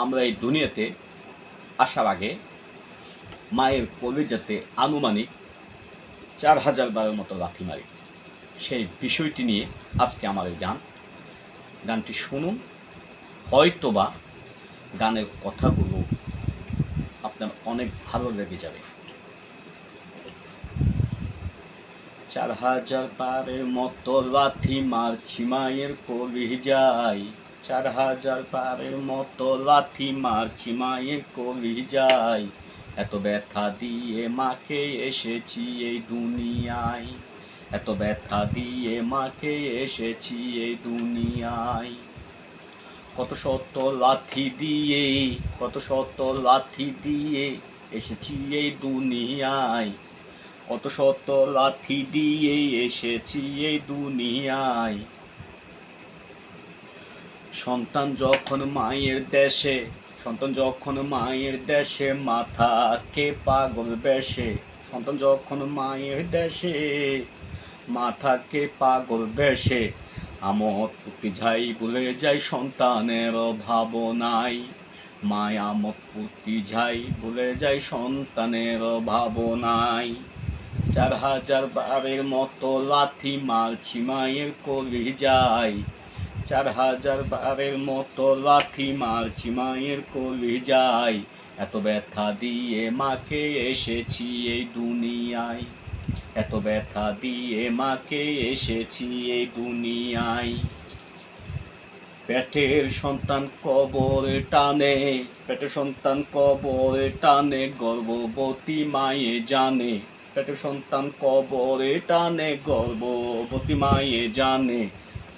আমরা এই দুনিয়াতে আসার আগে মায়ের কলিজাতে আনুমানিক 4000 বারের মতো লাথি মারি। সেই বিষয়টি নিয়ে আজকে আমার এই গানটি শুনুন। হয়তোবা গানের কথাগুলো আপনার অনেক ভালো লেগে যাবে। 4000 বারের মতো লাথি মারছি মায়ের কলিজায়, 4000 বারের মতো লাথি মারছি মায়ের কলিজায়। এত ব্যথা দিয়ে মাকে এসেছি এই দুনিয়ায়, এত ব্যথা দিয়ে মাকে এসেছি এই দুনিয়ায়। কত শত লাথি দিয়ে, কত শত লাথি দিয়ে এসেছি এই দুনিয়ায়, কত শত লাথি দিয়ে এসেছি এই দুনিয়ায়। সন্তান যখন মায়ের দেশে, সন্তান যখন মায়ের দেশে মাথাকে পাগল বেশে, সন্তান যখন মায়ের দেশে মাথাকে পাগল বেশে। আমোদ ফুর্তি যাই ভুলে যাই সন্তানের ভাবনায়, মায় আমোদ ফুর্তি যাই ভুলে যাই সন্তানের ভাবনায়। 4000 বারের মতো লাথি মারছি মায়ের কলিজায়, 4000 বারের মতো লাথি মারছি মায়ের কলিজায়। এত ব্যথা দিয়ে মাকে এসেছি এই দুনিয়ায়, এত ব্যথা দিয়ে মাকে এসেছি এই দুনিয়ায়। পেটের সন্তান কবরে টানে, পেটের সন্তান কবরে টানে গর্ভবতী মায়ে জানে, পেটের সন্তান কবরে টানে গর্ভবতী মায়ে জানে।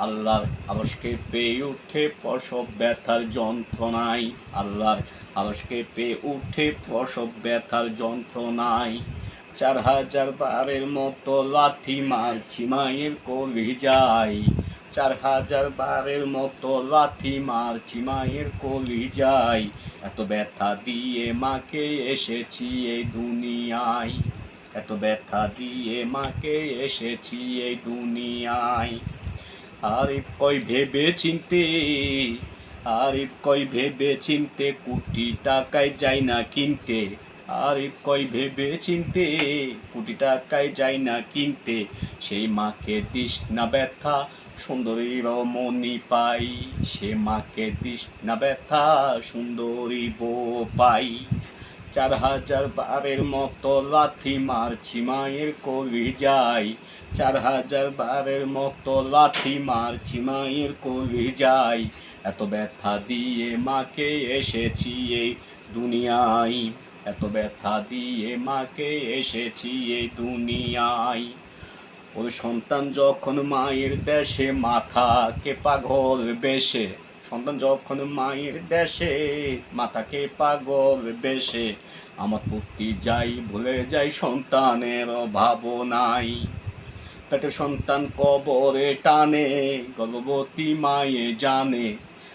আল্লাহর আরশ কেঁপে উঠে প্রসব ব্যথার যন্ত্রণায়, আল্লাহর আরশ কেঁপে উঠে প্রসব ব্যথার যন্ত্রণায়। 4000 বারের মতো লাথি মারছি মায়ের কলিজায়, 4000 বারের মতো লাথি মারছি মায়ের কলিজায়। এত ব্যথা দিয়ে মাকে এসেছি এই দুনিয়ায়, এত ব্যথা দিয়ে মাকে এসেছি এই দুনিয়ায়। আরিফ কই ভেবে চিনতে, আরিফ কই ভেবে চিনতে কোটি টাকায় যাই না কিনতে, আরিফ কই ভেবে চিনতে কোটি টাকায় যাই না কিনতে। সেই মাকে দিস না ব্যথা সুন্দরী রমণী পাই, সে মাকে দিস না ব্যথা সুন্দরী বউ পাই। 4000 বারের মতো লাথি মারছি মায়ের কলিজায়, 4000 বারের মতো লাথি মারছি মায়ের কলিজায়। এত ব্যথা দিয়ে মাকে এসেছি এই দুনিয়ায়, এত ব্যথা দিয়ে মাকে এসেছি এই দুনিয়ায়। ওই সন্তান যখন মায়ের দেশে মাথাকে পাগল বেশে, সন্তান যখন মায়ের দেশে মাথাকে পাগল বেশে। আমার ফুর্তি যাই ভুলে যাই সন্তানের ভাবনায়। পেটের সন্তান কবরে টানে গর্ভবতী মায়ে জানে,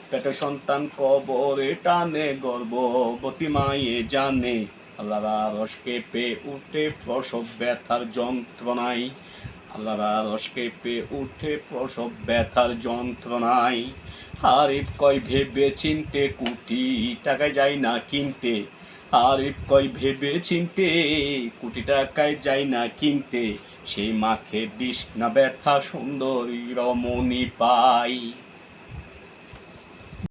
পেটের সন্তান কবরে টানে গর্ভবতী মায়ে জানে। আল্লাহর আরশ কেঁপে উঠে প্রসব ব্যথার যন্ত্রণায়, আল্লাহর আরশ কেঁপে উঠে প্রসব ব্যথার যন্ত্রণায়। আরিফ কই ভেবে চিনতে কোটি টাকায় যাই না কিনতে, আরিফ কই ভেবে চিনতে কোটি টাকায় যাই না কিনতে। সেই মাকে দিস না ব্যথা সুন্দরী রমণী পাই।